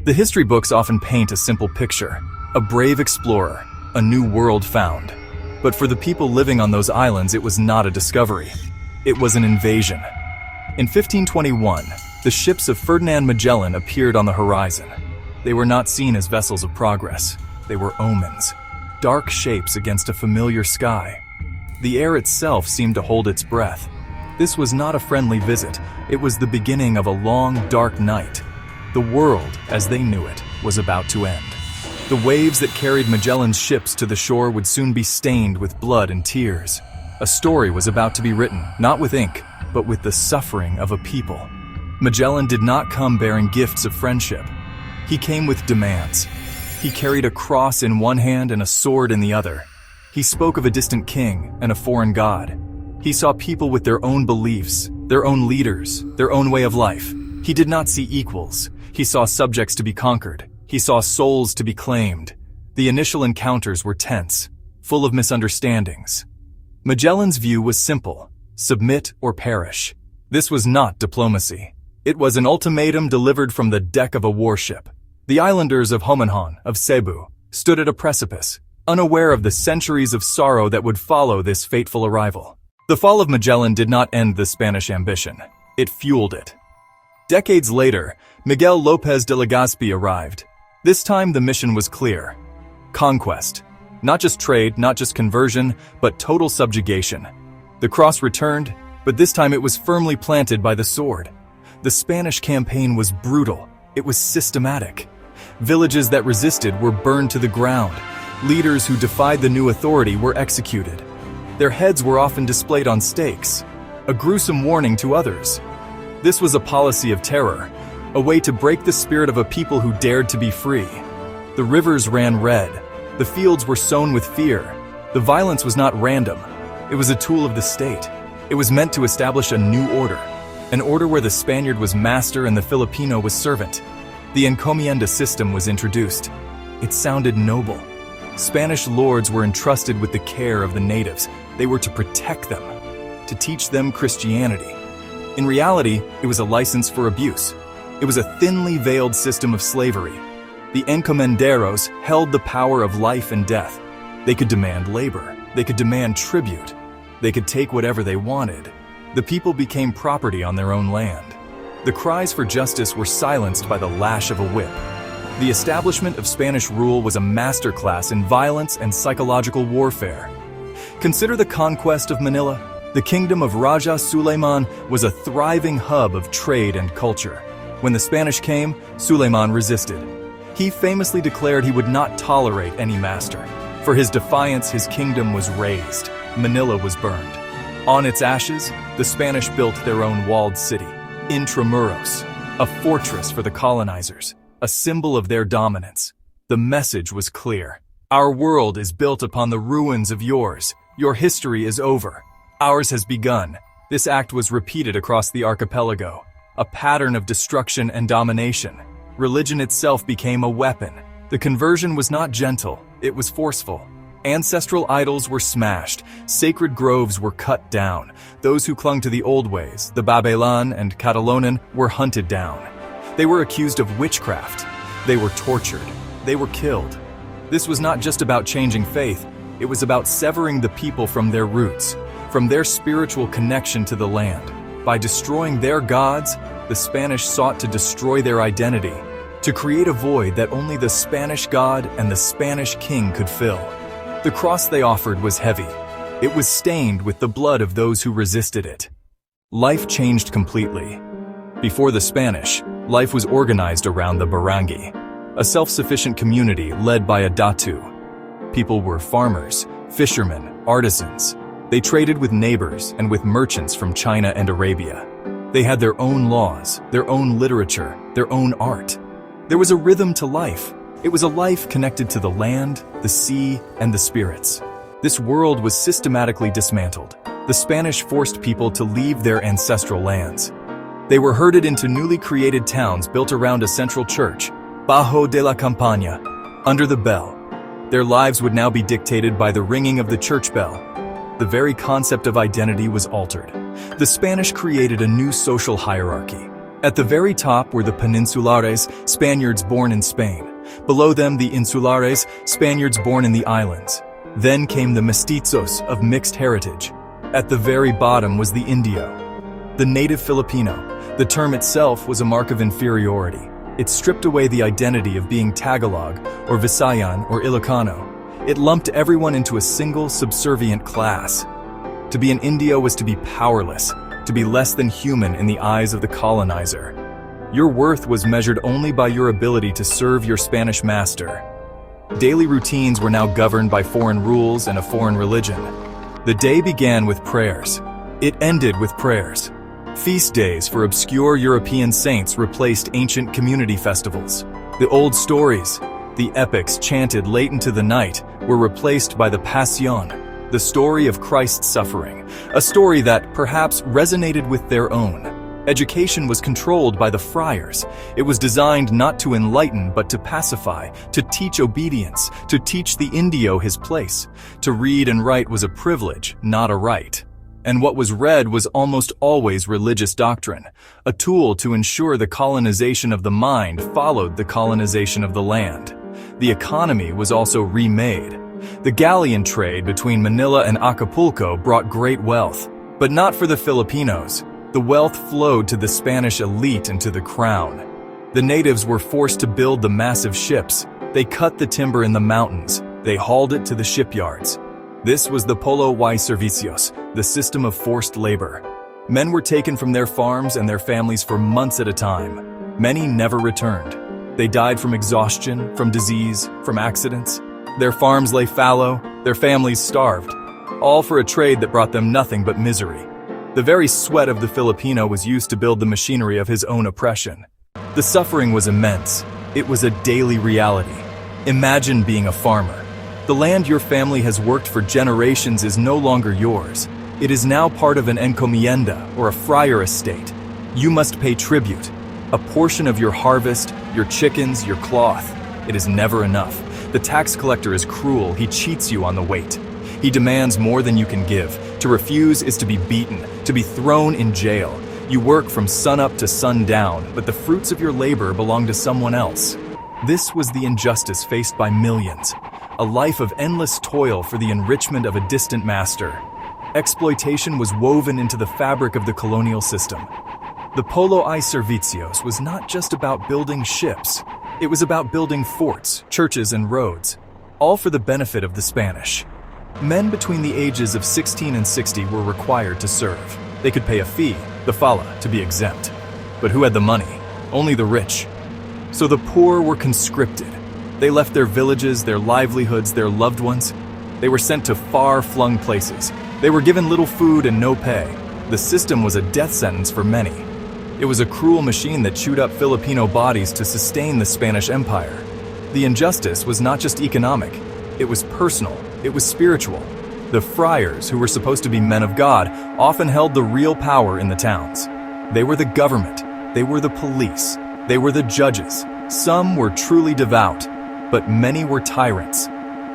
The history books often paint a simple picture: a brave explorer, a new world found. But for the people living on those islands, it was not a discovery. It was an invasion. In 1521, the ships of Ferdinand Magellan appeared on the horizon. They were not seen as vessels of progress. They were omens, dark shapes against a familiar sky. The air itself seemed to hold its breath. This was not a friendly visit. It was the beginning of a long, dark night. The world, as they knew it, was about to end. The waves that carried Magellan's ships to the shore would soon be stained with blood and tears. A story was about to be written, not with ink, but with the suffering of a people. Magellan did not come bearing gifts of friendship. He came with demands. He carried a cross in one hand and a sword in the other. He spoke of a distant king and a foreign god. He saw people with their own beliefs, their own leaders, their own way of life. He did not see equals. He saw subjects to be conquered. He saw souls to be claimed. The initial encounters were tense, full of misunderstandings. Magellan's view was simple: submit or perish. This was not diplomacy. It was an ultimatum delivered from the deck of a warship. The islanders of Homenhon, of Cebu, stood at a precipice, unaware of the centuries of sorrow that would follow this fateful arrival. The fall of Magellan did not end the Spanish ambition. It fueled it. Decades later, Miguel López de Legazpi arrived. This time the mission was clear: conquest. Not just trade, not just conversion, but total subjugation. The cross returned, but this time it was firmly planted by the sword. The Spanish campaign was brutal. It was systematic. Villages that resisted were burned to the ground. Leaders who defied the new authority were executed. Their heads were often displayed on stakes, a gruesome warning to others. This was a policy of terror, a way to break the spirit of a people who dared to be free. The rivers ran red. The fields were sown with fear. The violence was not random. It was a tool of the state. It was meant to establish a new order, an order where the Spaniard was master and the Filipino was servant. The encomienda system was introduced. It sounded noble. Spanish lords were entrusted with the care of the natives. They were to protect them, to teach them Christianity. In reality, it was a license for abuse. It was a thinly veiled system of slavery. The encomenderos held the power of life and death. They could demand labor. They could demand tribute. They could take whatever they wanted. The people became property on their own land. The cries for justice were silenced by the lash of a whip. The establishment of Spanish rule was a masterclass in violence and psychological warfare. Consider the conquest of Manila. The kingdom of Raja Suleiman was a thriving hub of trade and culture. When the Spanish came, Suleiman resisted. He famously declared he would not tolerate any master. For his defiance, his kingdom was razed. Manila was burned. On its ashes, the Spanish built their own walled city, Intramuros, a fortress for the colonizers, a symbol of their dominance. The message was clear: our world is built upon the ruins of yours. Your history is over. Ours has begun. This act was repeated across the archipelago, a pattern of destruction and domination. Religion itself became a weapon. The conversion was not gentle, it was forceful. Ancestral idols were smashed, sacred groves were cut down. Those who clung to the old ways, the Babaylan and Catalonan, were hunted down. They were accused of witchcraft. They were tortured. They were killed. This was not just about changing faith, it was about severing the people from their roots, from their spiritual connection to the land. By destroying their gods, the Spanish sought to destroy their identity, to create a void that only the Spanish God and the Spanish king could fill. The cross they offered was heavy. It was stained with the blood of those who resisted it. Life changed completely. Before the Spanish, life was organized around the barangay, a self-sufficient community led by a datu. People were farmers, fishermen, artisans. They traded with neighbors and with merchants from China and Arabia. They had their own laws, their own literature, their own art. There was a rhythm to life. It was a life connected to the land, the sea, and the spirits. This world was systematically dismantled. The Spanish forced people to leave their ancestral lands. They were herded into newly created towns built around a central church, Bajo de la Campaña, under the bell. Their lives would now be dictated by the ringing of the church bell. The very concept of identity was altered. The Spanish created a new social hierarchy. At the very top were the Peninsulares, Spaniards born in Spain. Below them, the Insulares, Spaniards born in the islands. Then came the Mestizos of mixed heritage. At the very bottom was the Indio, the native Filipino. The term itself was a mark of inferiority. It stripped away the identity of being Tagalog, or Visayan, or Ilocano. It lumped everyone into a single subservient class. To be an Indio was to be powerless, to be less than human in the eyes of the colonizer. Your worth was measured only by your ability to serve your Spanish master. Daily routines were now governed by foreign rules and a foreign religion. The day began with prayers. It ended with prayers. Feast days for obscure European saints replaced ancient community festivals. The old stories, the epics chanted late into the night, were replaced by the Pasión, the story of Christ's suffering, a story that perhaps resonated with their own. Education was controlled by the friars. It was designed not to enlighten but to pacify, to teach obedience, to teach the Indio his place. To read and write was a privilege, not a right. And what was read was almost always religious doctrine, a tool to ensure the colonization of the mind followed the colonization of the land. The economy was also remade. The galleon trade between Manila and Acapulco brought great wealth, but not for the Filipinos. The wealth flowed to the Spanish elite and to the crown. The natives were forced to build the massive ships. They cut the timber in the mountains. They hauled it to the shipyards. This was the Polo y Servicios, the system of forced labor. Men were taken from their farms and their families for months at a time. Many never returned. They died from exhaustion, from disease, from accidents. Their farms lay fallow, their families starved, all for a trade that brought them nothing but misery. The very sweat of the Filipino was used to build the machinery of his own oppression. The suffering was immense. It was a daily reality. Imagine being a farmer. The land your family has worked for generations is no longer yours. It is now part of an encomienda, or a friar estate. You must pay tribute, a portion of your harvest, your chickens, your cloth. It is never enough. The tax collector is cruel. He cheats you on the weight. He demands more than you can give. To refuse is to be beaten, to be thrown in jail. You work from sunup to sundown, but the fruits of your labor belong to someone else. This was the injustice faced by millions, a life of endless toil for the enrichment of a distant master. Exploitation was woven into the fabric of the colonial system. The Polo y Servicios was not just about building ships. It was about building forts, churches, and roads, all for the benefit of the Spanish. Men between the ages of 16 and 60 were required to serve. They could pay a fee, the fala, to be exempt. But who had the money? Only the rich. So the poor were conscripted. They left their villages, their livelihoods, their loved ones. They were sent to far-flung places. They were given little food and no pay. The system was a death sentence for many. It was a cruel machine that chewed up Filipino bodies to sustain the Spanish Empire. The injustice was not just economic. It was personal. It was spiritual. The friars, who were supposed to be men of God, often held the real power in the towns. They were the government. They were the police. They were the judges. Some were truly devout, but many were tyrants.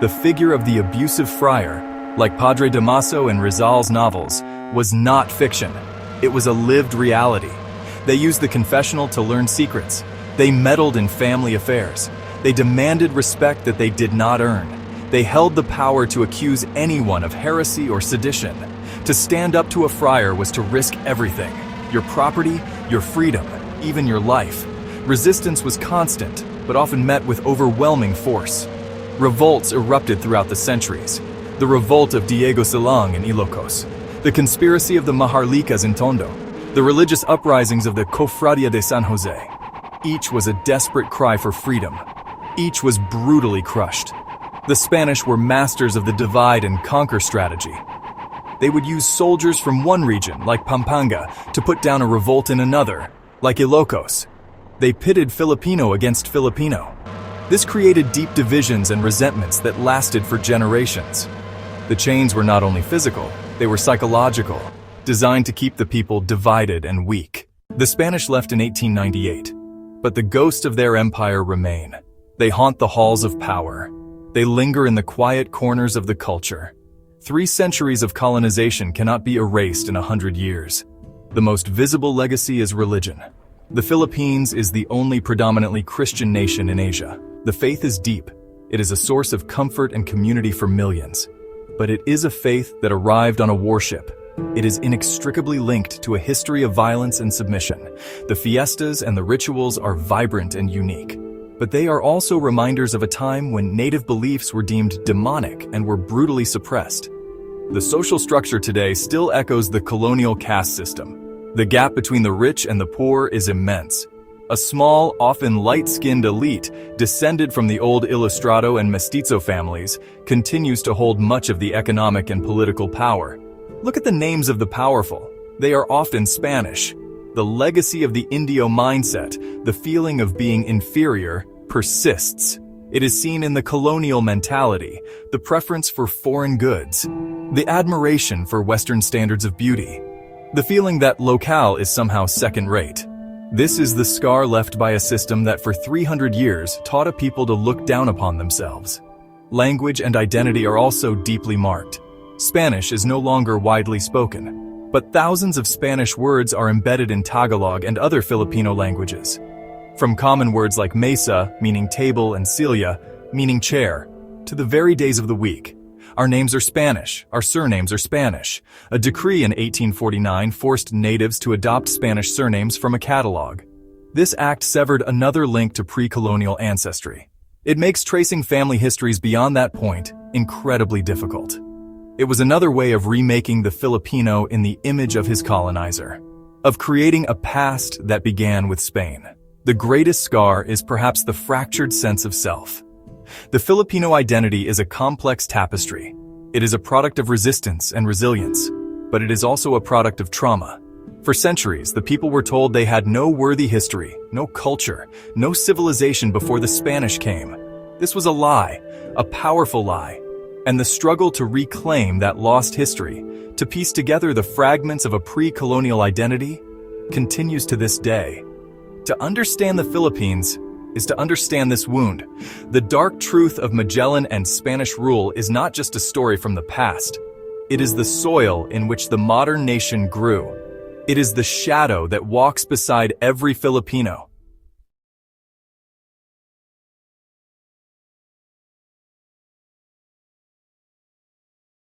The figure of the abusive friar, like Padre Damaso in Rizal's novels, was not fiction. It was a lived reality. They used the confessional to learn secrets. They meddled in family affairs. They demanded respect that they did not earn. They held the power to accuse anyone of heresy or sedition. To stand up to a friar was to risk everything: your property, your freedom, even your life. Resistance was constant, but often met with overwhelming force. Revolts erupted throughout the centuries. The revolt of Diego Silang in Ilocos, the conspiracy of the Maharlikas in Tondo, the religious uprisings of the Cofradia de San Jose. Each was a desperate cry for freedom. Each was brutally crushed. The Spanish were masters of the divide and conquer strategy. They would use soldiers from one region, like Pampanga, to put down a revolt in another, like Ilocos. They pitted Filipino against Filipino. This created deep divisions and resentments that lasted for generations. The chains were not only physical, they were psychological, designed to keep the people divided and weak. The Spanish left in 1898, but the ghosts of their empire remain. They haunt the halls of power. They linger in the quiet corners of the culture. 3 centuries of colonization cannot be erased in 100 years. The most visible legacy is religion. The Philippines is the only predominantly Christian nation in Asia. The faith is deep. It is a source of comfort and community for millions. But it is a faith that arrived on a warship. It is inextricably linked to a history of violence and submission. The fiestas and the rituals are vibrant and unique. But they are also reminders of a time when native beliefs were deemed demonic and were brutally suppressed. The social structure today still echoes the colonial caste system. The gap between the rich and the poor is immense. A small, often light-skinned elite, descended from the old Ilustrado and Mestizo families, continues to hold much of the economic and political power. Look at the names of the powerful. They are often Spanish. The legacy of the Indio mindset, the feeling of being inferior, persists. It is seen in the colonial mentality, the preference for foreign goods, the admiration for Western standards of beauty, the feeling that locale is somehow second-rate. This is the scar left by a system that for 300 years taught a people to look down upon themselves. Language and identity are also deeply marked. Spanish is no longer widely spoken, but thousands of Spanish words are embedded in Tagalog and other Filipino languages. From common words like mesa, meaning table, and silla, meaning chair, to the very days of the week. Our names are Spanish, our surnames are Spanish. A decree in 1849 forced natives to adopt Spanish surnames from a catalog. This act severed another link to pre-colonial ancestry. It makes tracing family histories beyond that point incredibly difficult. It was another way of remaking the Filipino in the image of his colonizer, of creating a past that began with Spain. The greatest scar is perhaps the fractured sense of self. The Filipino identity is a complex tapestry. It is a product of resistance and resilience, but it is also a product of trauma. For centuries, the people were told they had no worthy history, no culture, no civilization before the Spanish came. This was a lie, a powerful lie. And the struggle to reclaim that lost history, to piece together the fragments of a pre-colonial identity, continues to this day. To understand the Philippines is to understand this wound. The dark truth of Magellan and Spanish rule is not just a story from the past. It is the soil in which the modern nation grew. It is the shadow that walks beside every Filipino.